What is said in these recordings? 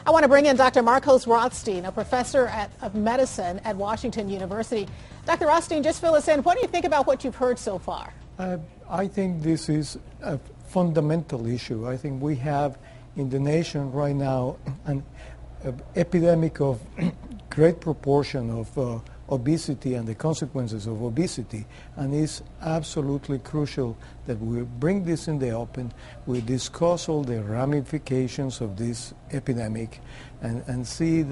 I want to bring in Dr. Marcos Rothstein, a professor of medicine at Washington University. Dr. Rothstein, just fill us in. What do you think about what you've heard so far? I think this is a fundamental issue. I think we have in the nation right now an epidemic of great proportion of obesity and the consequences of obesity, and it's absolutely crucial that we bring this in the open, we discuss all the ramifications of this epidemic and see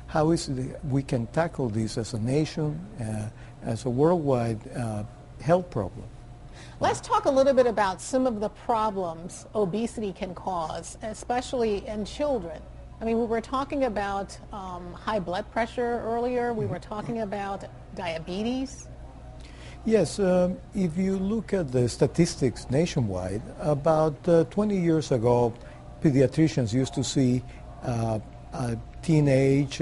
how we can tackle this as a nation, as a worldwide health problem. Let's talk a little bit about some of the problems obesity can cause, especially in children. I mean, we were talking about high blood pressure earlier. We were talking about diabetes. Yes, if you look at the statistics nationwide, about 20 years ago, pediatricians used to see a teenage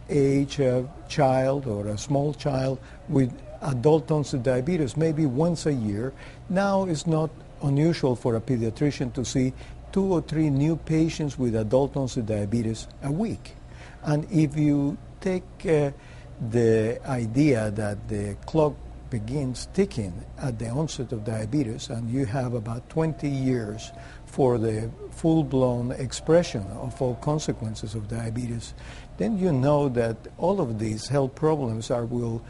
age child or a small child with adult onset diabetes maybe once a year. Now it's not unusual for a pediatrician to see 2 or 3 new patients with adult onset diabetes a week. And if you take the idea that the clock begins ticking at the onset of diabetes and you have about 20 years for the full-blown expression of all consequences of diabetes, then you know that all of these health problems will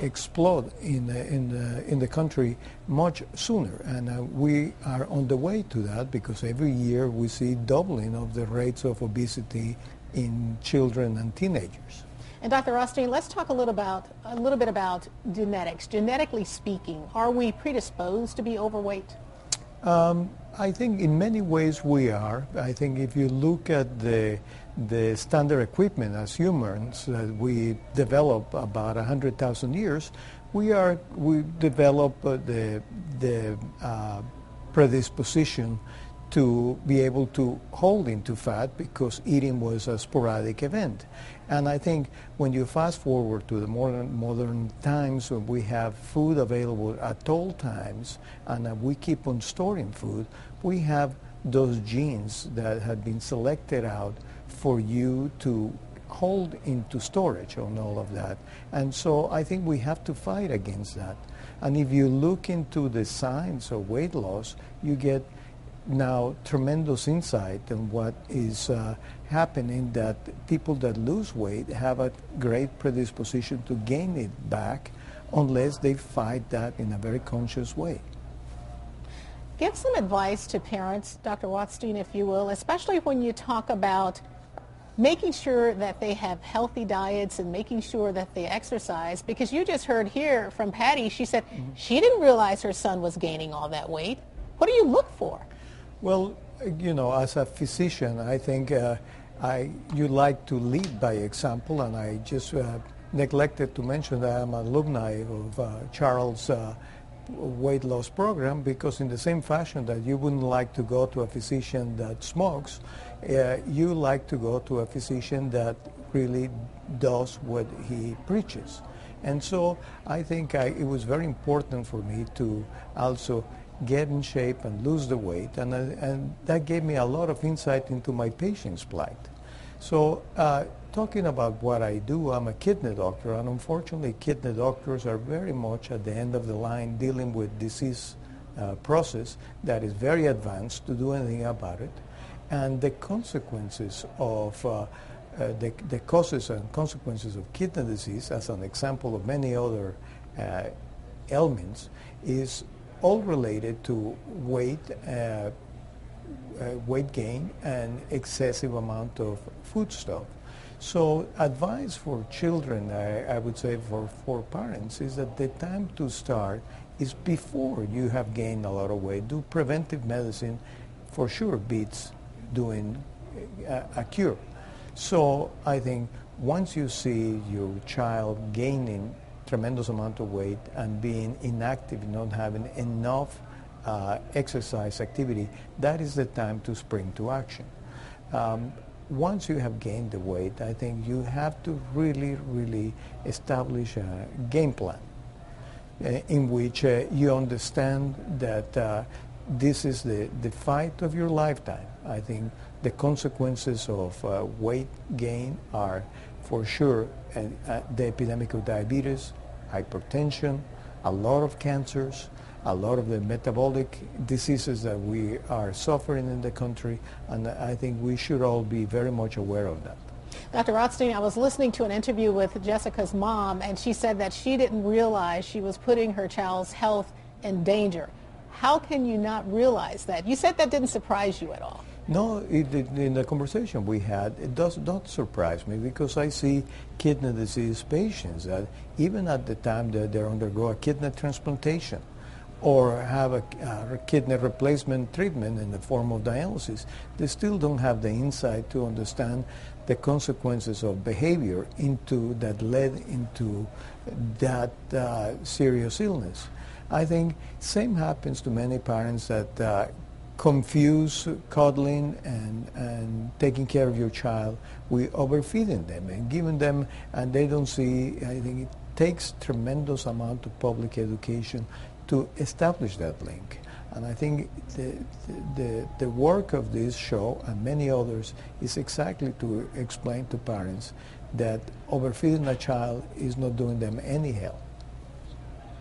explode in the country much sooner, and we are on the way to that because every year we see doubling of the rates of obesity in children and teenagers. And Dr. Rothstein, let's talk a little bit about genetics. Genetically speaking, are we predisposed to be overweight? I think in many ways we are. I think if you look at the standard equipment as humans that we develop about 100,000 years, we develop the predisposition to be able to hold into fat because eating was a sporadic event. And I think when you fast forward to the modern times when we have food available at all times and we keep on storing food, we have those genes that have been selected out for you to hold into storage on all of that. And so I think we have to fight against that. And if you look into the science of weight loss, you get now tremendous insight on what is happening, that people that lose weight have a great predisposition to gain it back unless they fight that in a very conscious way. Give some advice to parents, Dr. Rothstein, if you will, especially when you talk about making sure that they have healthy diets and making sure that they exercise, because you just heard here from Patty, she said she didn't realize her son was gaining all that weight. What do you look for? Well, you know, as a physician, I think you like to lead by example, and I just neglected to mention that I'm an alumni of Charles' weight loss program, because in the same fashion that you wouldn't like to go to a physician that smokes, you like to go to a physician that really does what he preaches. And so I think it was very important for me to also get in shape and lose the weight, and that gave me a lot of insight into my patient's plight. So talking about what I do, I'm a kidney doctor, and unfortunately kidney doctors are very much at the end of the line dealing with disease process that is very advanced to do anything about it. And the consequences of the causes and consequences of kidney disease, as an example of many other ailments, is all related to weight gain and excessive amount of food stuff. So advice for children, I would say for parents, is that the time to start is before you have gained a lot of weight. Do preventive medicine for sure beats doing a cure. So I think once you see your child gaining tremendous amount of weight and being inactive, not having enough exercise activity, that is the time to spring to action. Once you have gained the weight, I think you have to really establish a game plan in which you understand that this is the fight of your lifetime. I think the consequences of weight gain are for sure the epidemic of diabetes, hypertension, a lot of cancers, a lot of the metabolic diseases that we are suffering in the country, and I think we should all be very much aware of that. Dr. Rothstein, I was listening to an interview with Jessica's mom, and she said that she didn't realize she was putting her child's health in danger. How can you not realize that? You said that didn't surprise you at all. No, in the conversation we had, it does not surprise me because I see kidney disease patients that even at the time that they undergo a kidney transplantation or have a kidney replacement treatment in the form of dialysis, they still don't have the insight to understand the consequences of behavior that led into that serious illness. I think same happens to many parents that confuse cuddling and taking care of your child with overfeeding them and giving them, and they don't see. I think it takes tremendous amount of public education to establish that link. And I think the work of this show and many others is exactly to explain to parents that overfeeding a child is not doing them any help.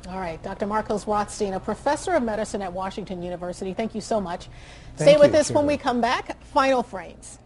All right, Dr. Marcos Rothstein, a professor of medicine at Washington University. Thank you so much. Thank Stay with you, us when Shirley. we come back. Final frames.